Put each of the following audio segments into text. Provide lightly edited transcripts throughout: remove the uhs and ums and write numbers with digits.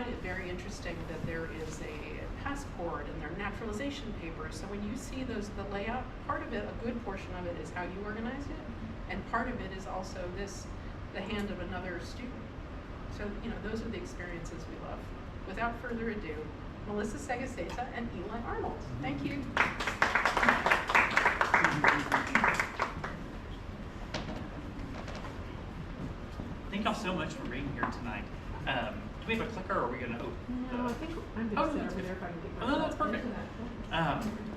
find it very interesting that there is a passport and there are naturalization papers. So when you see the layout, part of it, a good portion of it is how you organize it, and part of it is also the hand of another student. So, those are the experiences we love. Without further ado, Melissa Segaseta and Eli Arnold. Thank you. Thank y'all so much for being here tonight. Do we have a clicker, or are we going to No, I think I'm going to sit over there if I can get my that's perfect.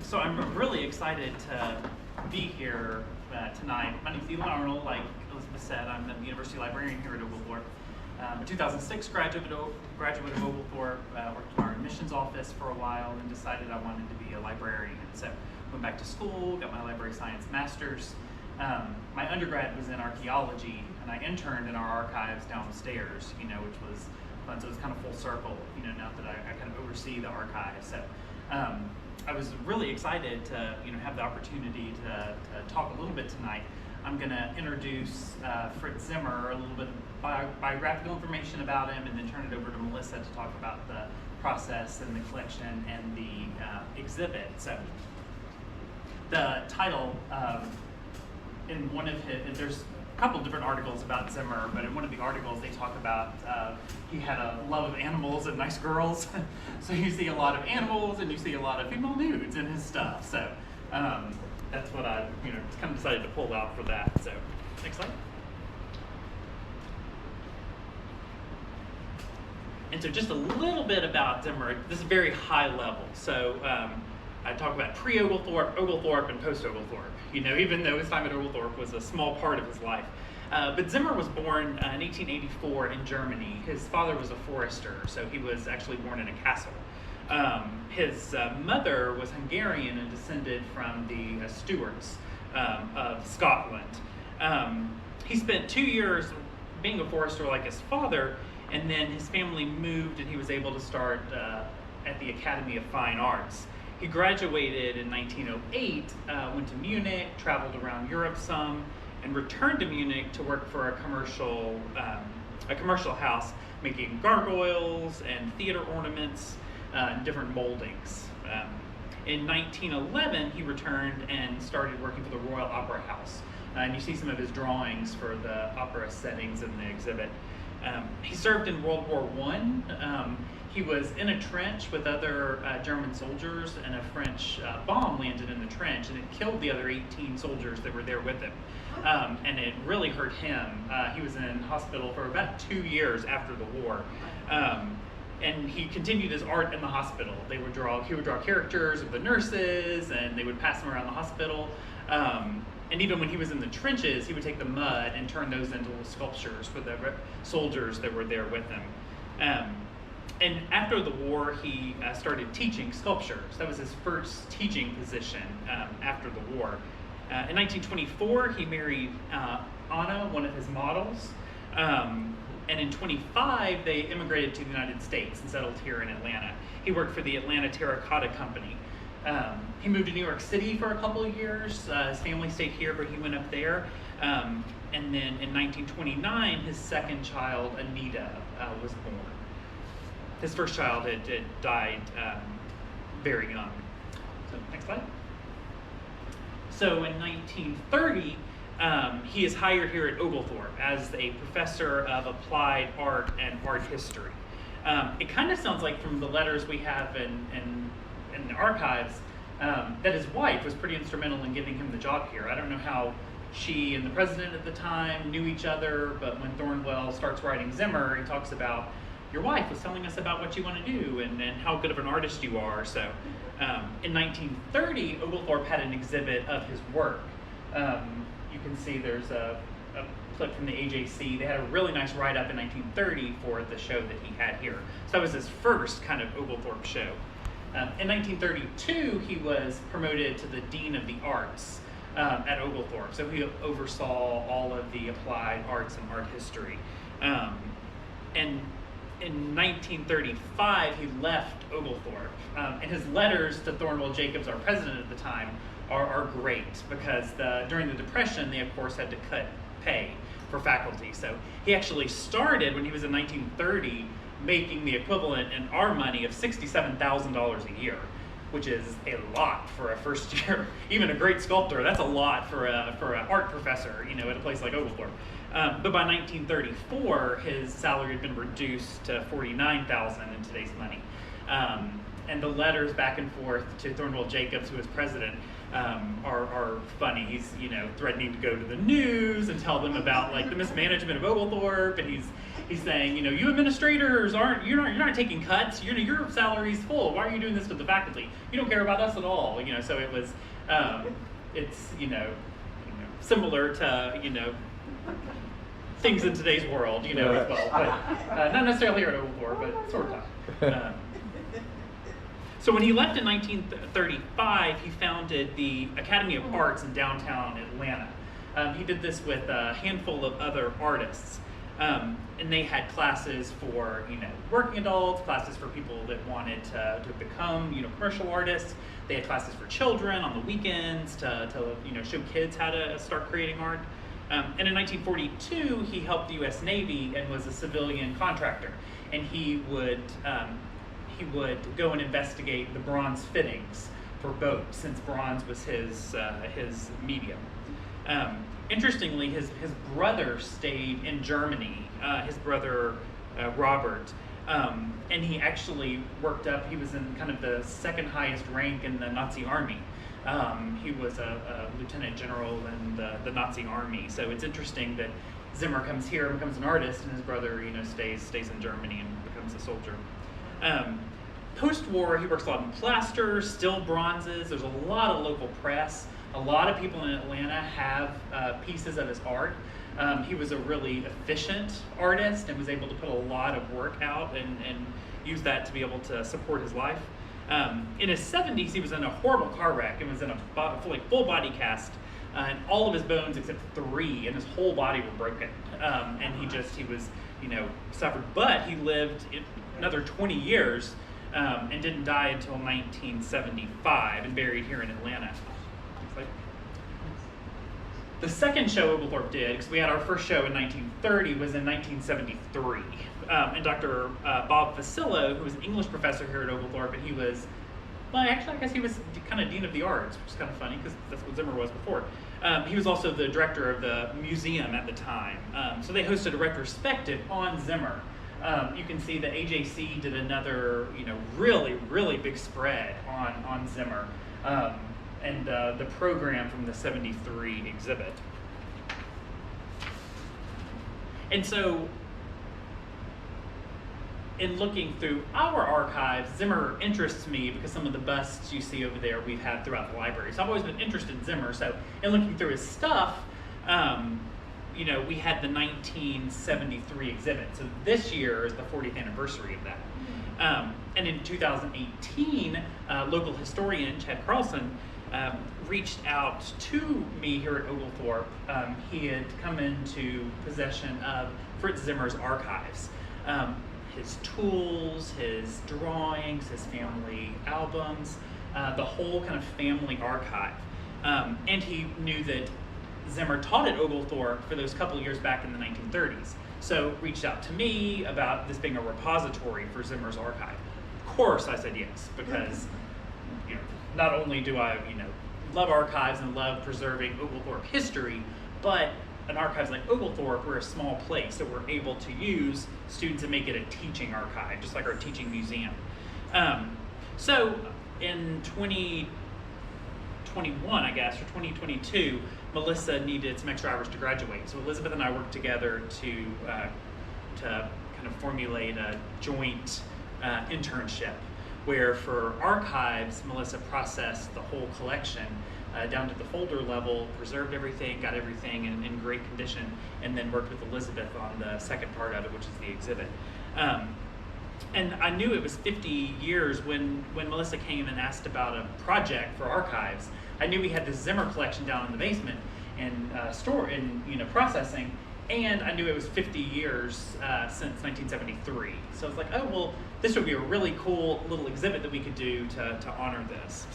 So I'm really excited to be here tonight. My name is Eli Arnold. Like Elizabeth said, I'm the university librarian here at Oglethorpe. A 2006 graduate of Oglethorpe, worked in our admissions office for a while, and decided I wanted to be a librarian. So went back to school, got my library science master's. My undergrad was in archaeology, and I interned in our archives downstairs, which was fun. So it was kind of full circle, now that I kind of oversee the archives. So I was really excited to, have the opportunity to talk a little bit tonight. I'm going to introduce Fritz Zimmer, a little bit of biographical information about him, and then turn it over to Melissa to talk about the process and the collection and the exhibit. So the title, in one of his, there's a couple different articles about Zimmer, but in one of the articles they talk about he had a love of animals and nice girls. So you see a lot of animals and you see a lot of female nudes in his stuff. So that's what I kind of decided to pull out for that. So next slide. And so just a little bit about Zimmer. This is very high level. So I talk about pre-Oglethorpe, Oglethorpe, and post-Oglethorpe. Even though his time at Oglethorpe was a small part of his life. But Zimmer was born in 1884 in Germany. His father was a forester, so he was actually born in a castle. His mother was Hungarian and descended from the Stuarts of Scotland. He spent 2 years being a forester like his father, and then his family moved and he was able to start at the Academy of Fine Arts. He graduated in 1908, went to Munich, traveled around Europe some, and returned to Munich to work for a commercial house making gargoyles and theater ornaments and different moldings. In 1911, he returned and started working for the Royal Opera House. And you see some of his drawings for the opera settings in the exhibit. He served in World War I. He was in a trench with other German soldiers, and a French bomb landed in the trench, and it killed the other 18 soldiers that were there with him. And it really hurt him. He was in hospital for about 2 years after the war. And he continued his art in the hospital. He would draw characters of the nurses, and they would pass them around the hospital. And even when he was in the trenches, he would take the mud and turn those into little sculptures for the soldiers that were there with him. And after the war, he started teaching sculptures. That was his first teaching position after the war. In 1924, he married Anna, one of his models. And in 25, they immigrated to the United States and settled here in Atlanta. He worked for the Atlanta Terracotta Company. He moved to New York City for a couple of years. His family stayed here, but he went up there. And then in 1929, his second child, Anita, was born. His first child had died very young. So next slide. So in 1930, he is hired here at Oglethorpe as a professor of applied art and art history. It kind of sounds like from the letters we have in the archives that his wife was pretty instrumental in giving him the job here. I don't know how she and the president at the time knew each other, but when Thornwell starts writing Zimmer, he talks about, your wife was telling us about what you want to do and how good of an artist you are. So in 1930, Oglethorpe had an exhibit of his work. You can see there's a clip from the AJC. They had a really nice write-up in 1930 for the show that he had here. So that was his first kind of Oglethorpe show. In 1932, he was promoted to the Dean of the Arts at Oglethorpe. So he oversaw all of the applied arts and art history. And in 1935, he left Oglethorpe. And his letters to Thornwell Jacobs, our president at the time, are great because during the Depression, they of course had to cut pay for faculty. So he actually started, when he was in 1930, making the equivalent in our money of $67,000 a year, which is a lot for a first year. Even a great sculptor, that's a lot for an art professor, you know, at a place like Oglethorpe. But by 1934, his salary had been reduced to $49,000 in today's money. And the letters back and forth to Thornwell Jacobs, who was president, are funny. He's, you know, threatening to go to the news and tell them about like the mismanagement of Oglethorpe, and he's saying, you know, you administrators you're not taking cuts. Your salary's full. Why are you doing this to the faculty? You don't care about us at all. You know, so it was, it's similar to things in today's world, as well, but not necessarily here at Oglethorpe, but sort of. So when he left in 1935, he founded the Academy of Arts in downtown Atlanta. He did this with a handful of other artists. And they had classes for, working adults, classes for people that wanted to become, commercial artists. They had classes for children on the weekends to show kids how to start creating art. And in 1942, he helped the U.S. Navy and was a civilian contractor. And he would go and investigate the bronze fittings for boats, since bronze was his medium. Interestingly, his brother stayed in Germany, his brother Robert, and he actually worked up, he was in kind of the second highest rank in the Nazi army. He was a lieutenant general in the Nazi army. So it's interesting that Zimmer comes here, becomes an artist, and his brother, stays in Germany and becomes a soldier. Post-war, he works a lot in plaster, still bronzes. There's a lot of local press. A lot of people in Atlanta have pieces of his art. He was a really efficient artist and was able to put a lot of work out and use that to be able to support his life. In his 70s, he was in a horrible car wreck and was in a full body cast, and all of his bones except 3 and his whole body were broken. And he was, suffered. But he lived another 20 years and didn't die until 1975 and buried here in Atlanta. The second show Oglethorpe did, because we had our first show in 1930, was in 1973. And Dr. Bob Vasillo, who was an English professor here at Oglethorpe, and he was, I guess he was kind of Dean of the Arts, which is kind of funny because that's what Zimmer was before. He was also the director of the museum at the time. So they hosted a retrospective on Zimmer. You can see the AJC did another, really, really big spread on Zimmer. And the program from the 73 exhibit. And so, in looking through our archives, Zimmer interests me because some of the busts you see over there we've had throughout the library. So I've always been interested in Zimmer. So in looking through his stuff, we had the 1973 exhibit. So this year is the 40th anniversary of that. And in 2018, local historian Chad Carlson reached out to me here at Oglethorpe. He had come into possession of Fritz Zimmer's archives. His tools, his drawings, his family albums, the whole kind of family archive. And he knew that Zimmer taught at Oglethorpe for those couple years back in the 1930s. So reached out to me about this being a repository for Zimmer's archive. Of course I said yes, because not only do I, love archives and love preserving Oglethorpe history, but an archives like Oglethorpe, we're a small place, so we're able to use students and make it a teaching archive, just like our teaching museum. So in 2021, I guess, or 2022, Melissa needed some extra hours to graduate. So Elizabeth and I worked together to kind of formulate a joint internship, where for archives, Melissa processed the whole collection down to the folder level, preserved everything, got everything in great condition, and then worked with Elizabeth on the second part of it, which is the exhibit. And I knew it was 50 years when Melissa came and asked about a project for archives. I knew we had this Zimmer collection down in the basement and processing, and I knew it was 50 years since 1973. So I was like, oh, well, this would be a really cool little exhibit that we could do to honor this.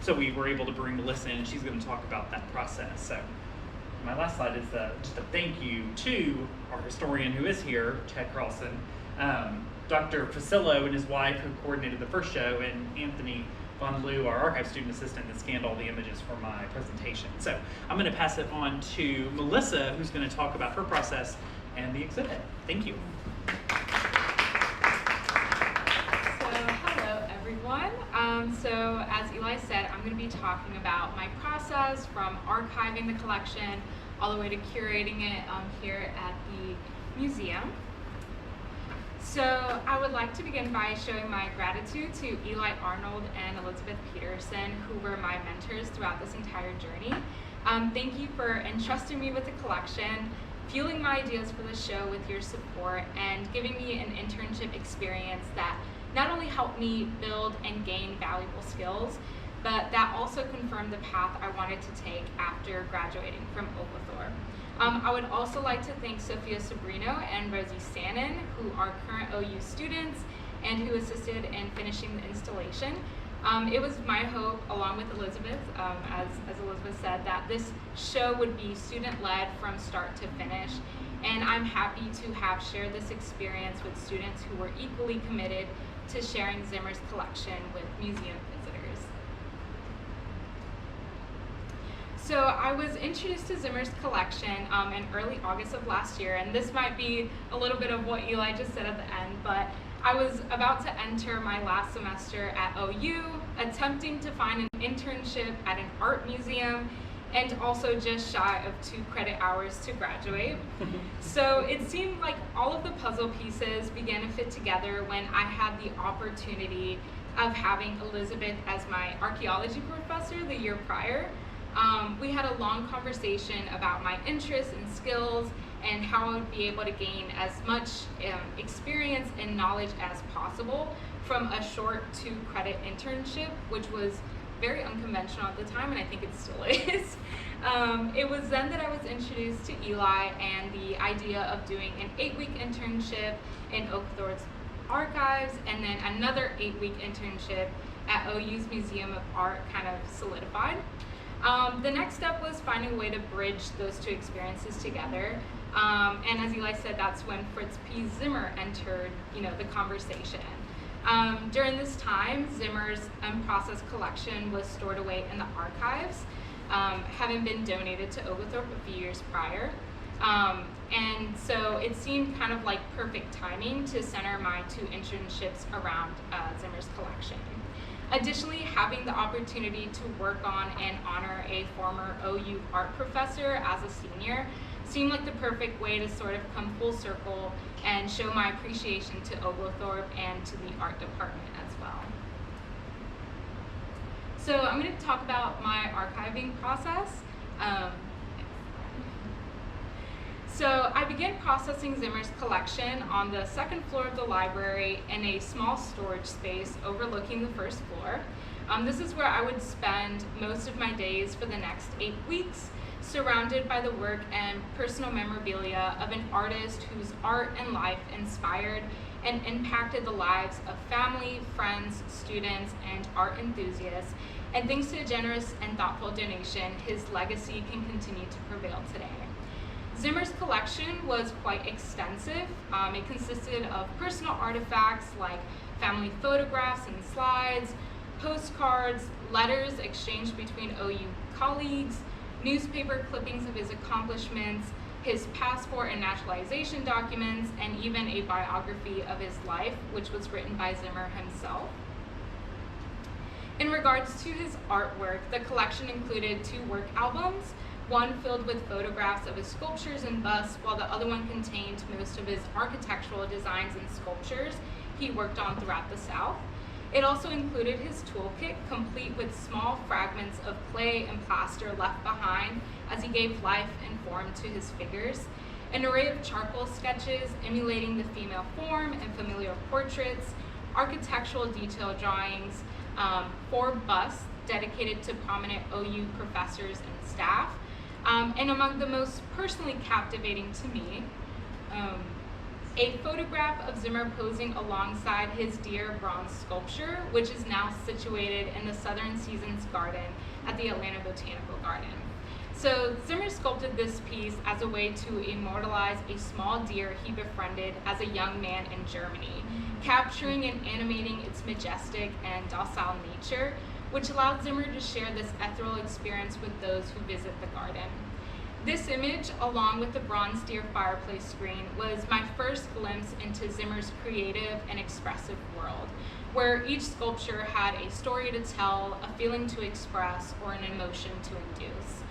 So we were able to bring Melissa in, and she's going to talk about that process. So my last slide is just a thank you to our historian who is here, Ted Carlson, Dr. Fasillo and his wife who coordinated the first show, and Anthony Von Loo, our archive student assistant, that scanned all the images for my presentation. So I'm going to pass it on to Melissa, who's going to talk about her process and the exhibit. Thank you. Hello everyone. So as Eli said, I'm going to be talking about my process from archiving the collection all the way to curating it here at the museum. So I would like to begin by showing my gratitude to Eli Arnold and Elizabeth Peterson, who were my mentors throughout this entire journey. Thank you for entrusting me with the collection, fueling my ideas for the show with your support, and giving me an internship experience that not only helped me build and gain valuable skills, but that also confirmed the path I wanted to take after graduating from Oglethorpe. I would also like to thank Sophia Sobrino and Rosie Sannon, who are current OU students and who assisted in finishing the installation. It was my hope, along with Elizabeth, as Elizabeth said, that this show would be student-led from start to finish, and I'm happy to have shared this experience with students who were equally committed to sharing Zimmer's collection with museum visitors. So I was introduced to Zimmer's collection in early August of last year, and this might be a little bit of what Eli just said at the end, but I was about to enter my last semester at OU, attempting to find an internship at an art museum, and also just shy of 2 credit hours to graduate. So it seemed like all of the puzzle pieces began to fit together when I had the opportunity of having Elizabeth as my archaeology professor the year prior. We had a long conversation about my interests and skills and how I would be able to gain as much experience and knowledge as possible from a short 2 credit internship, which was very unconventional at the time, and I think it still is. It was then that I was introduced to Eli and the idea of doing an 8-week internship in Oglethorpe's archives, and then another 8-week internship at OU's Museum of Art kind of solidified. The next step was finding a way to bridge those 2 experiences together. And as Eli said, that's when Fritz P. Zimmer entered, the conversation. During this time, Zimmer's unprocessed collection was stored away in the archives, having been donated to Oglethorpe a few years prior. And so it seemed kind of like perfect timing to center my 2 internships around Zimmer's collection. Additionally, having the opportunity to work on and honor a former OU art professor as a senior seemed like the perfect way to sort of come full circle and show my appreciation to Oglethorpe and to the art department as well. So I'm going to talk about my archiving process. So I began processing Zimmer's collection on the 2nd floor of the library in a small storage space overlooking the 1st floor. This is where I would spend most of my days for the next 8 weeks, surrounded by the work and personal memorabilia of an artist whose art and life inspired and impacted the lives of family, friends, students, and art enthusiasts. And thanks to a generous and thoughtful donation, his legacy can continue to prevail today. Zimmer's collection was quite extensive. It consisted of personal artifacts like family photographs and slides, postcards, letters exchanged between OU colleagues, newspaper clippings of his accomplishments, his passport and naturalization documents, and even a biography of his life, which was written by Zimmer himself. In regards to his artwork, the collection included 2 work albums, one filled with photographs of his sculptures and busts, while the other one contained most of his architectural designs and sculptures he worked on throughout the South. It also included his toolkit, complete with small fragments of clay and plaster left behind as he gave life and form to his figures, an array of charcoal sketches emulating the female form and familiar portraits, architectural detail drawings, 4 busts dedicated to prominent OU professors and staff, and among the most personally captivating to me, a photograph of Zimmer posing alongside his deer bronze sculpture, which is now situated in the Southern Seasons Garden at the Atlanta Botanical Garden. So Zimmer sculpted this piece as a way to immortalize a small deer he befriended as a young man in Germany, capturing and animating its majestic and docile nature, which allowed Zimmer to share this ethereal experience with those who visit the garden. This image, along with the bronze deer fireplace screen, was my first glimpse into Zimmer's creative and expressive world, where each sculpture had a story to tell, a feeling to express, or an emotion to induce.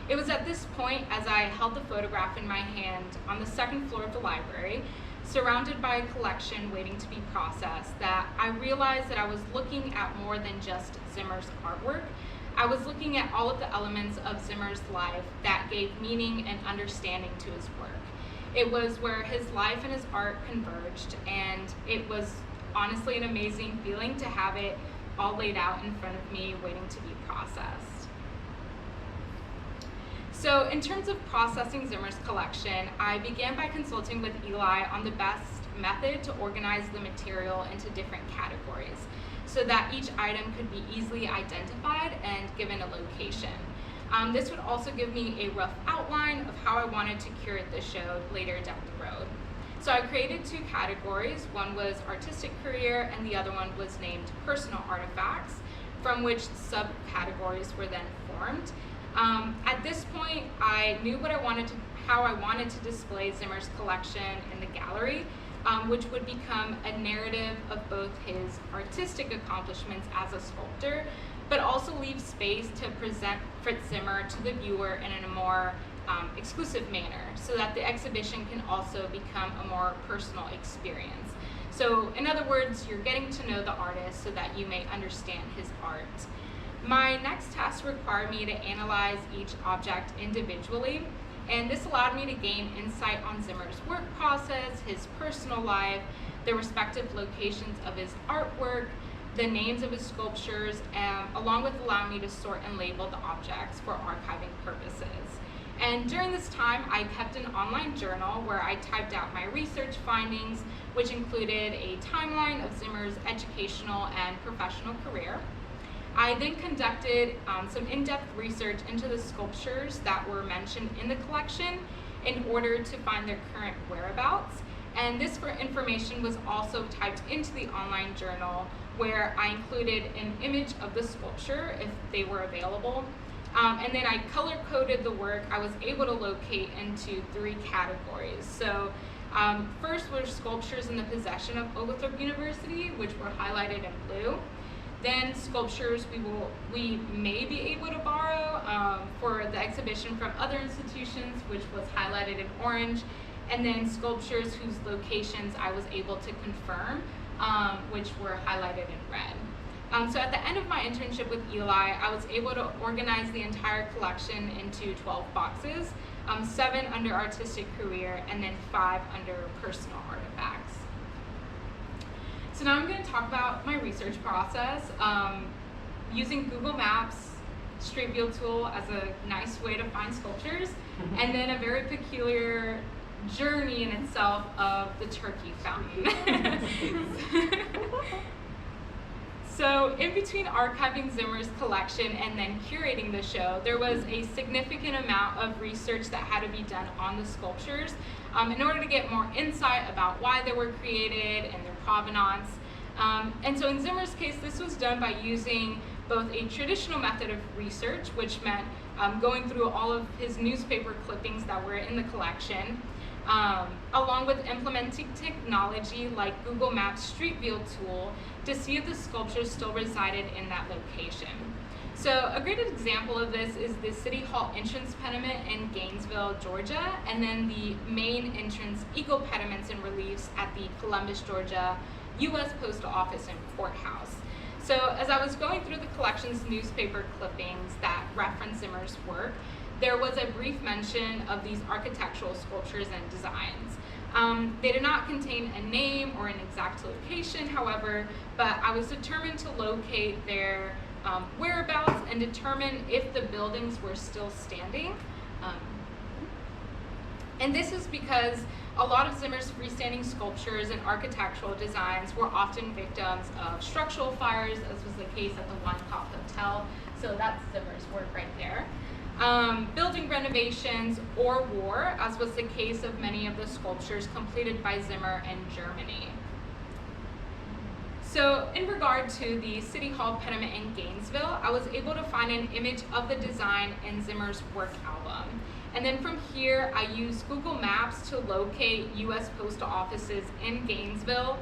It was at this point, as I held the photograph in my hand on the second floor of the library, surrounded by a collection waiting to be processed, that I realized that I was looking at more than just Zimmer's artwork. I was looking at all of the elements of Zimmer's life that gave meaning and understanding to his work. It was where his life and his art converged, and it was honestly an amazing feeling to have it all laid out in front of me, waiting to be processed. So in terms of processing Zimmer's collection, I began by consulting with Eli on the best method to organize the material into different categories, so that each item could be easily identified and given a location. This would also give me a rough outline of how I wanted to curate the show later down the road. So I created two categories. One was artistic career and the other one was named personal artifacts, from which subcategories were then formed. At this point, I knew how I wanted to display Zimmer's collection in the gallery, which would become a narrative of both his artistic accomplishments as a sculptor, but also leave space to present Fritz Zimmer to the viewer in a more exclusive manner, so that the exhibition can also become a more personal experience. So in other words, you're getting to know the artist so that you may understand his art. My next task required me to analyze each object individually, and this allowed me to gain insight on Zimmer's work process, his personal life, the respective locations of his artwork, the names of his sculptures, along with allowing me to sort and label the objects for archiving purposes. And during this time, I kept an online journal where I typed out my research findings, which included a timeline of Zimmer's educational and professional career. I then conducted some in-depth research into the sculptures that were mentioned in the collection in order to find their current whereabouts. And this information was also typed into the online journal, where I included an image of the sculpture if they were available. And then I color-coded the work I was able to locate into three categories. So first were sculptures in the possession of Oglethorpe University, which were highlighted in blue. Then sculptures we may be able to borrow for the exhibition from other institutions, which was highlighted in orange. And then sculptures whose locations I was able to confirm, which were highlighted in red. So at the end of my internship with Eli, I was able to organize the entire collection into 12 boxes, 7 under artistic career, and then 5 under personal artifacts. So now I'm going to talk about my research process, using Google Maps, Street View tool as a nice way to find sculptures, and then a very peculiar journey in itself of the turkey fountain. So in between archiving Zimmer's collection and then curating the show, there was a significant amount of research that had to be done on the sculptures in order to get more insight about why they were created and their provenance. And so in Zimmer's case, this was done by using both a traditional method of research, which meant going through all of his newspaper clippings that were in the collection, along with implementing technology like Google Maps Street View tool to see if the sculptures still resided in that location. So a great example of this is the City Hall entrance pediment in Gainesville, Georgia, and then the main entrance eagle pediments and reliefs at the Columbus, Georgia U.S. Postal Office and Courthouse. So as I was going through the collection's newspaper clippings that reference Zimmer's work, there was a brief mention of these architectural sculptures and designs. They did not contain a name or an exact location, however, but I was determined to locate their whereabouts and determine if the buildings were still standing. And this is because a lot of Zimmer's freestanding sculptures and architectural designs were often victims of structural fires, as was the case at the Wynkoop Hotel. So that's Zimmer's work right there. building renovations, or war, as was the case of many of the sculptures completed by Zimmer in Germany. So in regard to the City Hall pediment in Gainesville, I was able to find an image of the design in Zimmer's work album. And then from here, I used Google Maps to locate U.S. postal offices in Gainesville,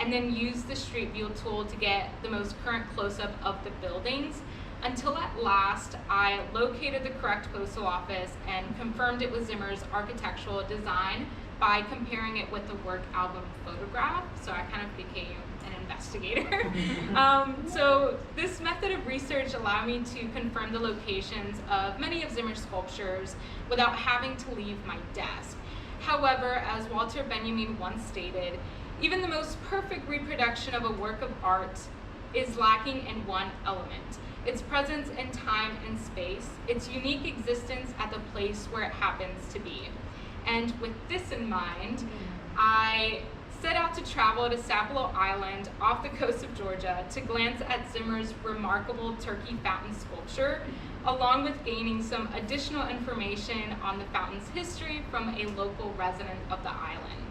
and then used the Street View tool to get the most current close-up of the buildings, until at last I located the correct postal office and confirmed it was Zimmer's architectural design by comparing it with the work album photograph. So I kind of became an investigator. So this method of research allowed me to confirm the locations of many of Zimmer's sculptures without having to leave my desk. However, as Walter Benjamin once stated, even the most perfect reproduction of a work of art is lacking in one element: its presence in time and space, its unique existence at the place where it happens to be. And with this in mind, I set out to travel to Sapelo Island off the coast of Georgia to glance at Zimmer's remarkable turkey fountain sculpture, along with gaining some additional information on the fountain's history from a local resident of the island.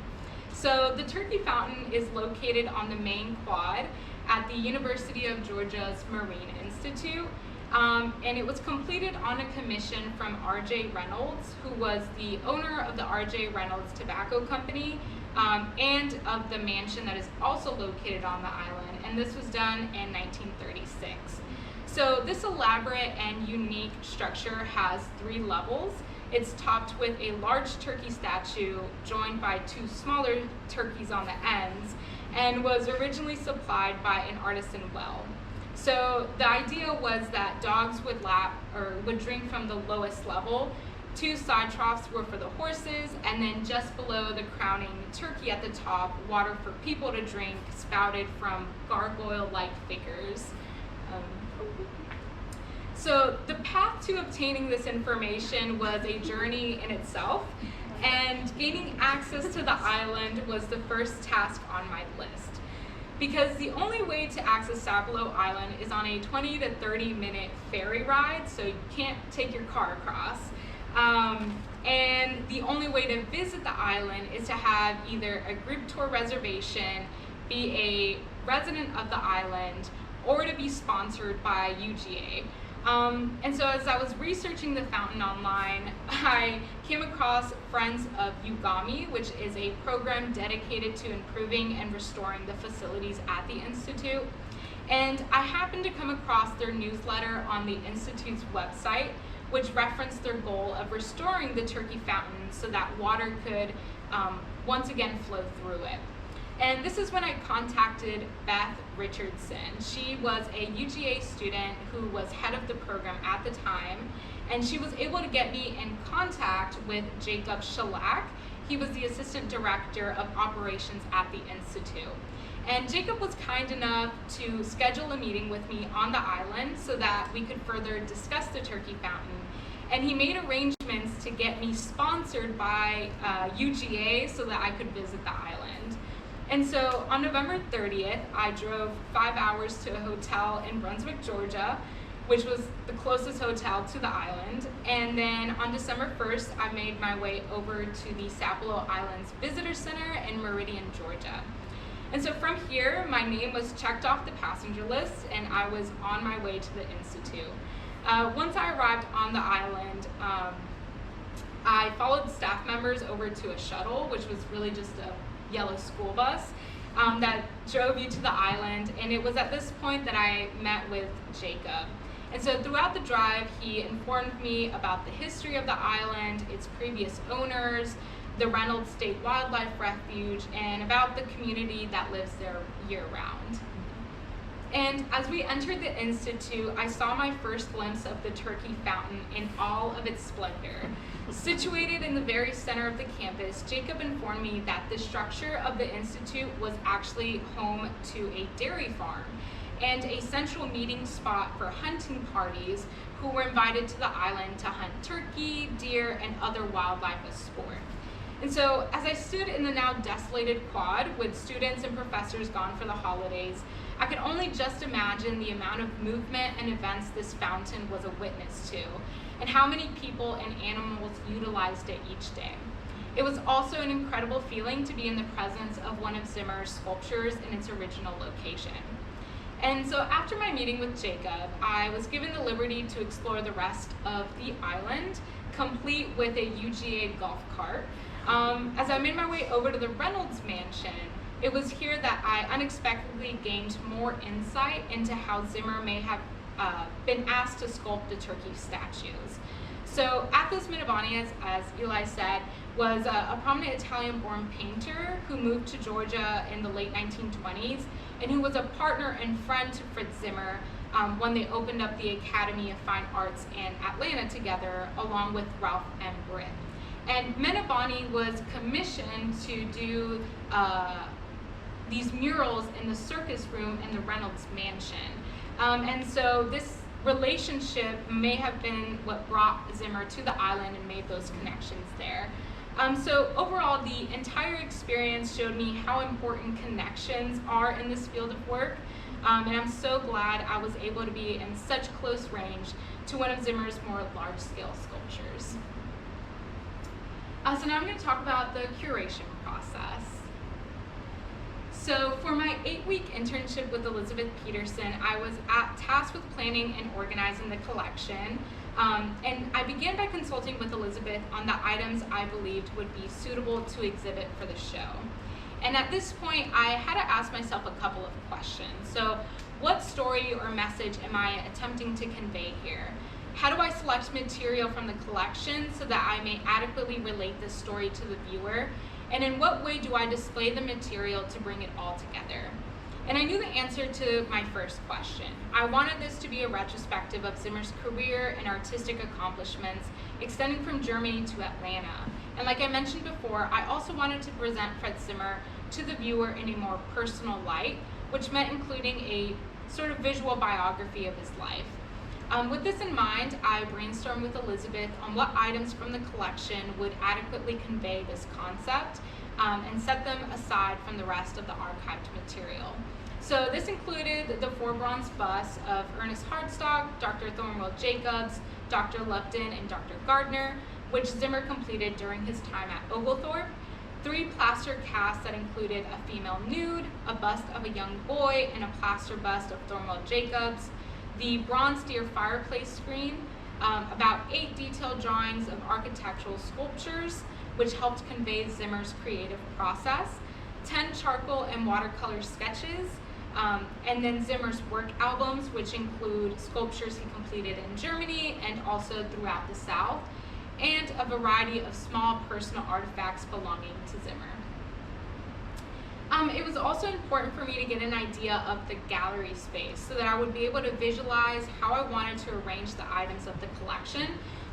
So the turkey fountain is located on the main quad at the University of Georgia's Marine Institute, and it was completed on a commission from R.J. Reynolds, who was the owner of the R.J. Reynolds Tobacco Company, and of the mansion that is also located on the island, and this was done in 1936. So this elaborate and unique structure has 3 levels. It's topped with a large turkey statue joined by 2 smaller turkeys on the ends, and was originally supplied by an artisan well. So the idea was that dogs would drink from the lowest level. 2 side troughs were for the horses, and then just below the crowning turkey at the top, water for people to drink spouted from gargoyle-like figures. So the path to obtaining this information was a journey in itself, and gaining access to the island was the first task on my list. Because the only way to access Sapelo Island is on a 20 to 30 minute ferry ride, so you can't take your car across. And the only way to visit the island is to have either a group tour reservation, be a resident of the island, or to be sponsored by UGA. And so as I was researching the fountain online, I came across Friends of Ugami, which is a program dedicated to improving and restoring the facilities at the Institute. And I happened to come across their newsletter on the Institute's website, which referenced their goal of restoring the turkey fountain so that water could once again flow through it. And this is when I contacted Beth Richardson. She was a UGA student who was head of the program at the time, and she was able to get me in contact with Jacob Shellac. He was the assistant director of operations at the Institute. And Jacob was kind enough to schedule a meeting with me on the island so that we could further discuss the turkey fountain. And he made arrangements to get me sponsored by UGA so that I could visit the island. And so on November 30th, I drove 5 hours to a hotel in Brunswick, Georgia, which was the closest hotel to the island. And then on December 1st, I made my way over to the Sapelo Islands Visitor Center in Meridian, Georgia. And so from here, my name was checked off the passenger list, and I was on my way to the Institute. Once I arrived on the island, I followed staff members over to a shuttle, which was really just a yellow school bus that drove you to the island. And it was at this point that I met with Jacob. And so throughout the drive, he informed me about the history of the island, its previous owners, the Reynolds State Wildlife Refuge, and about the community that lives there year-round. And as we entered the Institute, I saw my first glimpse of the turkey fountain in all of its splendor. Situated in the very center of the campus, Jacob informed me that the structure of the Institute was actually home to a dairy farm and a central meeting spot for hunting parties who were invited to the island to hunt turkey, deer, and other wildlife as sport. And so as I stood in the now desolated quad with students and professors gone for the holidays, I could only just imagine the amount of movement and events this fountain was a witness to, and how many people and animals utilized it each day. It was also an incredible feeling to be in the presence of one of Zimmer's sculptures in its original location. And so after my meeting with Jacob, I was given the liberty to explore the rest of the island, complete with a UGA golf cart. As I made my way over to the Reynolds Mansion, it was here that I unexpectedly gained more insight into how Zimmer may have been asked to sculpt the turkey statues. So Athos Mantovani, as Eli said, was a prominent Italian-born painter who moved to Georgia in the late 1920s, and who was a partner and friend to Fritz Zimmer when they opened up the Academy of Fine Arts in Atlanta together, along with Ralph M. Britt. And Mantovani was commissioned to do these murals in the circus room in the Reynolds Mansion. And so this relationship may have been what brought Zimmer to the island and made those connections there. So overall, the entire experience showed me how important connections are in this field of work, and I'm so glad I was able to be in such close range to one of Zimmer's more large-scale sculptures. So now I'm going to talk about the curation process. So for my 8-week internship with Elizabeth Peterson, I was tasked with planning and organizing the collection. And I began by consulting with Elizabeth on the items I believed would be suitable to exhibit for the show. And at this point, I had to ask myself a couple of questions. So what story or message am I attempting to convey here? How do I select material from the collection so that I may adequately relate this story to the viewer? And in what way do I display the material to bring it all together? And I knew the answer to my first question. I wanted this to be a retrospective of Zimmer's career and artistic accomplishments extending from Germany to Atlanta. And like I mentioned before, I also wanted to present Fritz Zimmer to the viewer in a more personal light, which meant including a sort of visual biography of his life. With this in mind, I brainstormed with Elizabeth on what items from the collection would adequately convey this concept, and set them aside from the rest of the archived material. So this included the 4 bronze busts of Ernest Hardstock, Dr. Thornwell Jacobs, Dr. Lupton, and Dr. Gardner, which Zimmer completed during his time at Oglethorpe, 3 plaster casts that included a female nude, a bust of a young boy, and a plaster bust of Thornwell Jacobs, the bronze deer fireplace screen, about 8 detailed drawings of architectural sculptures, which helped convey Zimmer's creative process, 10 charcoal and watercolor sketches, and then Zimmer's work albums, which include sculptures he completed in Germany and also throughout the South, and a variety of small personal artifacts belonging to Zimmer. It was also important for me to get an idea of the gallery space so that I would be able to visualize how I wanted to arrange the items of the collection,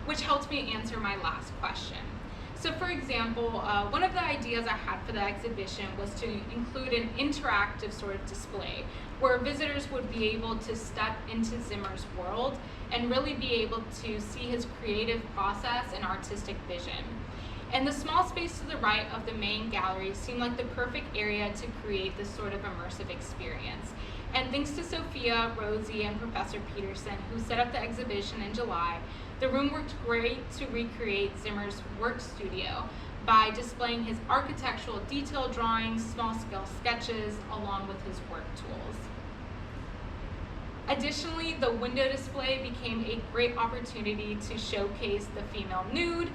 which helped me answer my last question. So for example, one of the ideas I had for the exhibition was to include an interactive sort of display where visitors would be able to step into Zimmer's world and really be able to see his creative process and artistic vision. And the small space to the right of the main gallery seemed like the perfect area to create this sort of immersive experience. And thanks to Sophia, Rosie, and Professor Peterson, who set up the exhibition in July, the room worked great to recreate Zimmer's work studio by displaying his architectural detail drawings, small-scale sketches, along with his work tools. Additionally, the window display became a great opportunity to showcase the female nude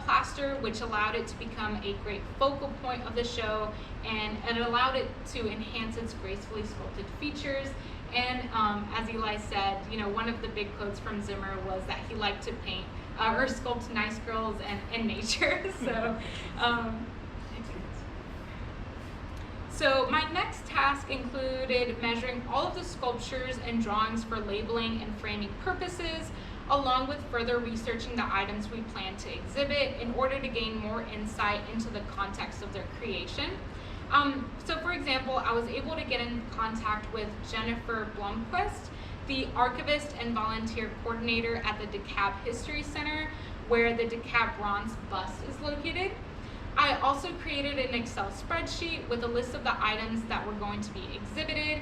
plaster, which allowed it to become a great focal point of the show, and it allowed it to enhance its gracefully sculpted features. And as Eli said, one of the big quotes from Zimmer was that he liked to paint or sculpt nice girls and nature. So my next task included measuring all of the sculptures and drawings for labeling and framing purposes, along with further researching the items we plan to exhibit in order to gain more insight into the context of their creation. So for example, I was able to get in contact with Jennifer Blomquist, the archivist and volunteer coordinator at the DeKalb History Center, where the DeKalb bronze bust is located. I also created an Excel spreadsheet with a list of the items that were going to be exhibited,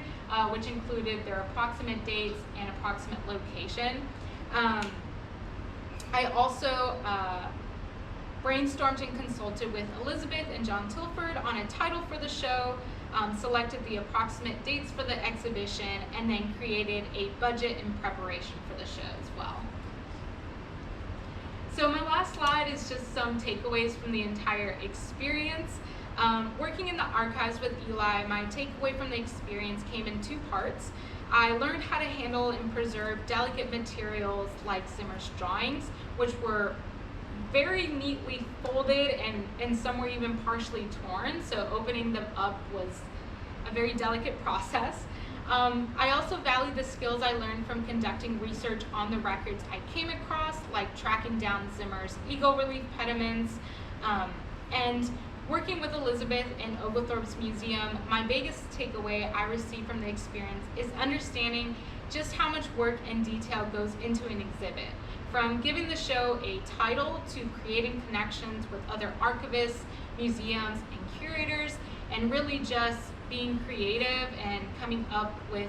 which included their approximate dates and approximate location. I also brainstormed and consulted with Elizabeth and John Tilford on a title for the show, selected the approximate dates for the exhibition, and then created a budget in preparation for the show as well. So my last slide is just some takeaways from the entire experience. Working in the archives with Eli, my takeaway from the experience came in two parts. I learned how to handle and preserve delicate materials like Zimmer's drawings, which were very neatly folded and some were even partially torn, so opening them up was a very delicate process. I also valued the skills I learned from conducting research on the records I came across, like tracking down Zimmer's eagle relief pediments, and working with Elizabeth in Oglethorpe's museum. My biggest takeaway I received from the experience is understanding just how much work and detail goes into an exhibit. From giving the show a title to creating connections with other archivists, museums, and curators, and really just being creative and coming up with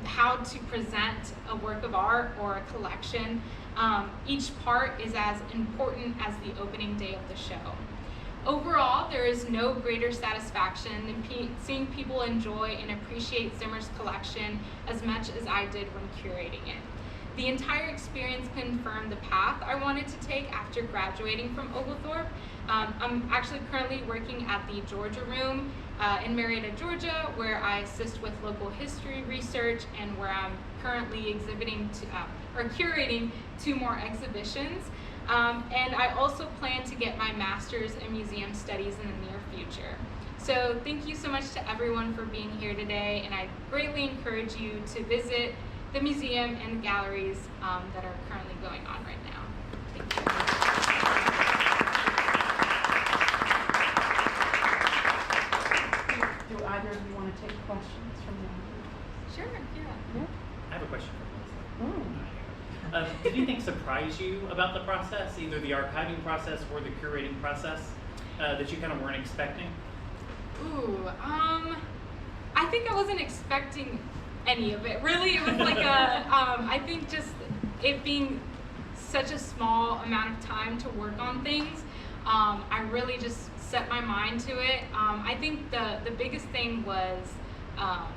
how to present a work of art or a collection. Each part is as important as the opening day of the show. Overall, there is no greater satisfaction than seeing people enjoy and appreciate Zimmer's collection as much as I did when curating it. The entire experience confirmed the path I wanted to take after graduating from Oglethorpe. I'm actually currently working at the Georgia Room in Marietta, Georgia, where I assist with local history research and where I'm currently exhibiting or curating 2 more exhibitions. And I also plan to get my master's in museum studies in the near future. So thank you so much to everyone for being here today, and I greatly encourage you to visit the museum and the galleries that are currently going on right now. Thank you. Do either of you want to take questions from the audience? Sure, yeah. I have a question for Melissa. Did anything surprise you about the process, either the archiving process or the curating process, that you kind of weren't expecting? Ooh, I think I wasn't expecting any of it. Really, it was like I think just it being such a small amount of time to work on things, I really just set my mind to it. I think the biggest thing was, I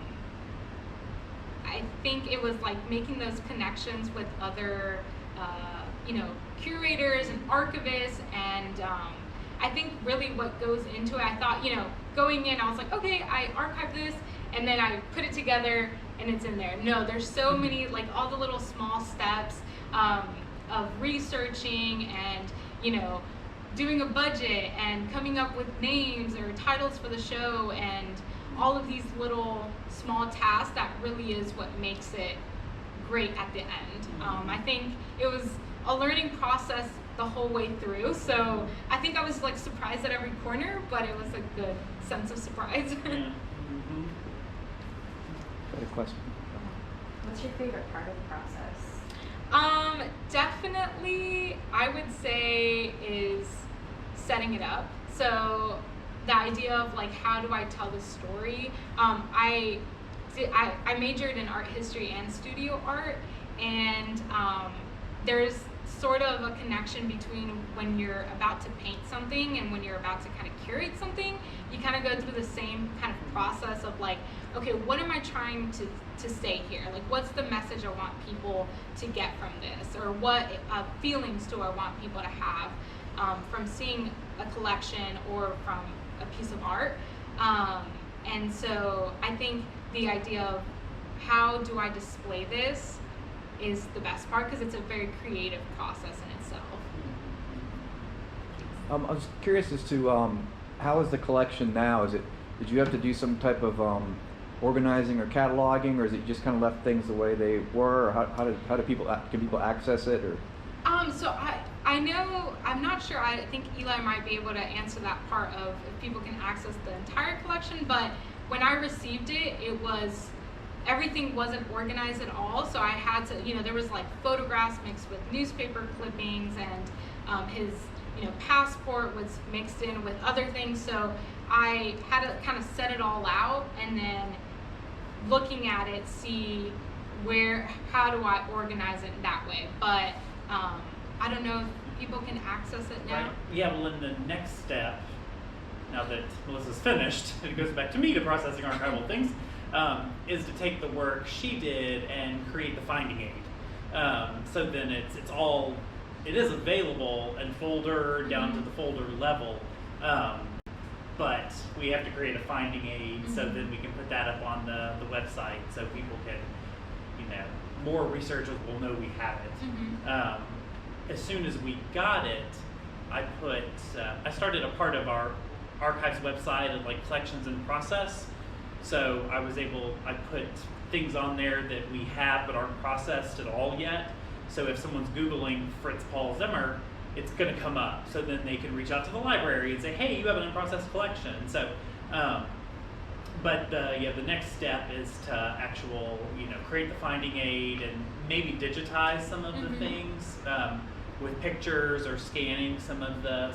think it was like making those connections with other, curators and archivists, and I think really what goes into it, I thought, going in, I was like, okay, I archived this, and then I put it together, and it's in there. No, there's so many, like all the little small steps of researching and, doing a budget and coming up with names or titles for the show, and all of these little small tasks that really is what makes it great at the end. I think it was a learning process the whole way through, so I think I was like surprised at every corner, but it was a good sense of surprise. Got a question? What's your favorite part of the process? Definitely, I would say is setting it up. So the idea of like, how do I tell the story? I majored in art history and studio art, and there's sort of a connection between when you're about to paint something and when you're about to kind of curate something. You kind of go through the same kind of process of like, okay, what am I trying to say here? Like, what's the message I want people to get from this? Or what feelings do I want people to have from seeing a collection or from a piece of art? And so I think the idea of how do I display this is the best part, because it's a very creative process in itself. I was curious as to how is the collection now? Did you have to do some type of organizing or cataloging, or is it just kind of left things the way they were, or how do people can people access it? Or So I know, I'm not sure, I think Eli might be able to answer that part of if people can access the entire collection, but when I received it, everything wasn't organized at all, so I had to, there was like photographs mixed with newspaper clippings and his passport was mixed in with other things. So I had to kind of set it all out, and then looking at it, see how do I organize it that way. But I don't know if people can access it now. Right. Yeah, well, in the next step, now that Melissa's finished, it goes back to me to processing archival things, is to take the work she did and create the finding aid. So then it is available in folder down to the folder level, but we have to create a finding aid so then we can put that up on the website so people can, more researchers will know we have it. As soon as we got it, I started a part of our archives website of like collections in process. So I put things on there that we have but aren't processed at all yet. So if someone's Googling Fritz Paul Zimmer, it's going to come up. So then they can reach out to the library and say, hey, you have an unprocessed collection. So, but the next step is to create the finding aid and maybe digitize some of the things with pictures or scanning some of the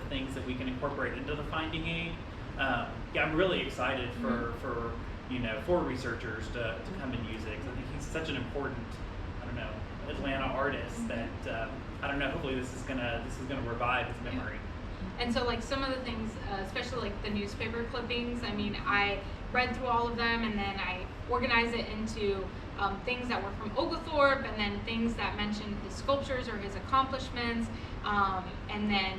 things that we can incorporate into the finding aid. I'm really excited for researchers to come and use it, because I think he's such an important, Atlanta artist that hopefully this is gonna revive his memory. And so like some of the things, especially like the newspaper clippings, I read through all of them, and then I organized it into things that were from Oglethorpe, and then things that mentioned his sculptures or his accomplishments, and then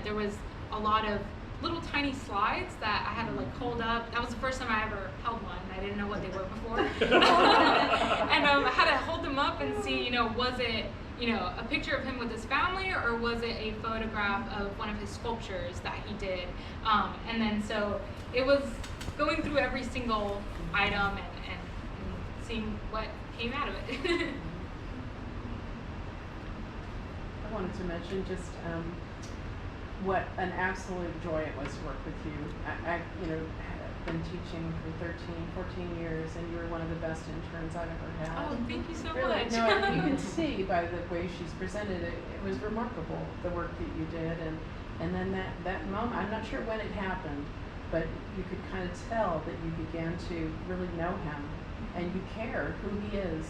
there was a lot of little tiny slides that I had to like hold up. That was the first time I ever held one. I didn't know what they were before. And I had to hold them up and see, was it, a picture of him with his family, or was it a photograph of one of his sculptures that he did? And then so it was going through every single item and seeing what came out of it. I wanted to mention just what an absolute joy it was to work with you. I have been teaching for 14 years, and you were one of the best interns I've ever had. Oh, thank you so Really, much. no, you can see by the way she's presented it, it was remarkable, the work that you did, and then that moment, I'm not sure when it happened, but you could kind of tell that you began to really know him, and you cared who he is.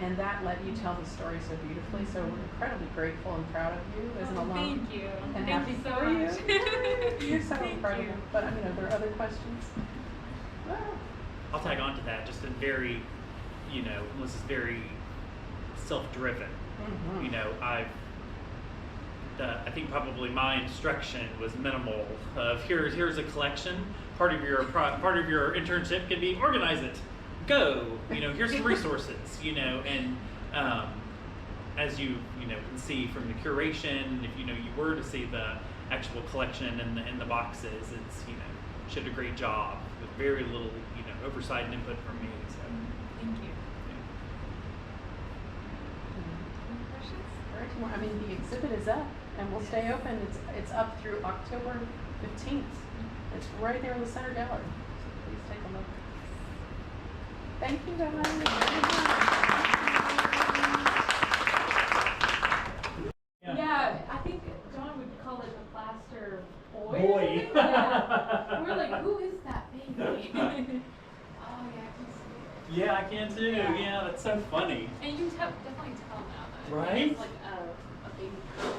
And that let you tell the story so beautifully. So we're incredibly grateful and proud of you as an alum. Thank you. And Thank you happy so for much. You're so Thank incredible. you. But are there other questions? Well, I'll tag on to that. Just a very, Melissa's very self-driven. I think probably my instruction was minimal. Of here's a collection. Part of your internship can be organize it. Go, here's some resources, and as you can see from the curation, if you were to see the actual collection and the boxes, it's she did a great job with very little oversight and input from me. So Thank you. any questions? All right, tomorrow. I mean, the exhibit is up and will stay open. It's up through October 15th. It's right there in the center gallery. So please take a look. Thank you, guys. Yeah, I think John would call it a plaster boy. Boy. Yeah. We're like, who is that baby? Oh yeah, I can see it. Yeah, I can too. Yeah, that's so funny. And you can definitely tell now that Right? it's like a baby girl.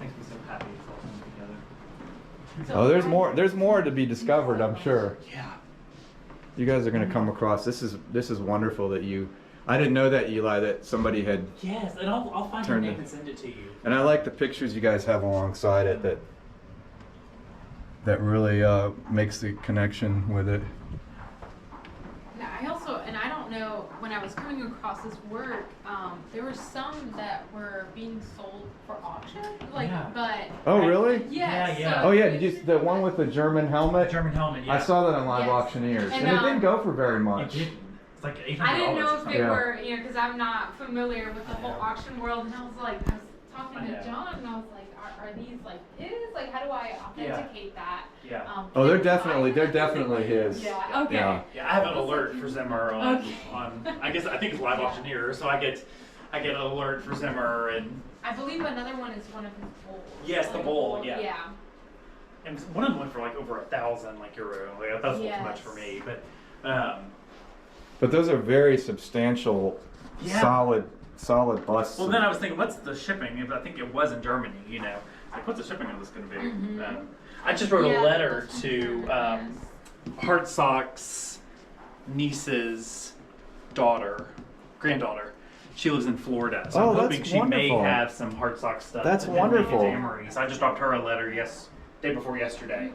Makes me so happy it's all coming together. Oh, there's more to be discovered, I'm sure. Yeah. You guys are going to come across. This is wonderful that I didn't know that, Eli, that somebody had. Yes, and I'll find your name and send it to you. And I like the pictures you guys have alongside it that really makes the connection with it. I don't know, when I was coming across this work, there were some that were being sold for auction, but. Oh, really? Yeah. Yeah. So Oh yeah, the one with the German helmet? German helmet, yeah. I saw that on Live Yes. Auctioneers, And, and it didn't go for very much. It's like $800. I didn't know if they Yeah. were, because I'm not familiar with the whole auction world, and I was talking I know. to John, and I was like, are these like his? Like, how do I authenticate that? Yeah. Oh, they're can I- definitely his. Yeah. Okay. Yeah. Yeah, I have an alert for Zimmer on, Okay. I think it's live auction here, so I get an alert for Zimmer, and I believe another one is one of his bowls. Yes, the Like, bowl, yeah. Yeah. and one of them went for like over 1,000 like euro. Like, that's too much for me, but But those are very substantial, Yeah. solid busts. well, then I was thinking, what's the shipping? I think it was in Germany, you know. Like, what's the shipping on this going to be? Mhm. I just wrote Yeah, a letter that's to yes. Hartsock's niece's granddaughter. She lives in Florida, so Oh, I'm that's hoping she may wonderful. have some Hartsock stuff. That's and then make it to wonderful. Amory. So I just dropped her a letter day before yesterday.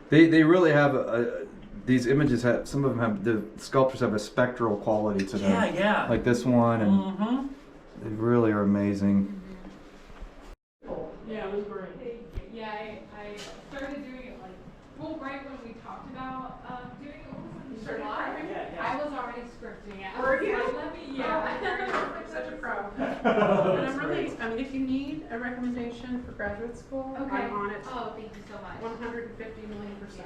They really have these images have, some of them have, the sculptures have a spectral quality to them. Yeah. Like this one, and Mm-hmm. they really are amazing. Yeah, it was great. Yeah, I started doing it like, well, right when we talked about doing it, what was it, You started July? prepping? Yeah. I was already scripting it. I Were was you? like, let me, yeah. You're such a pro. And I'm really, if you need a recommendation for graduate school, Okay. I'm on it Oh, thank you so much. 150 million %.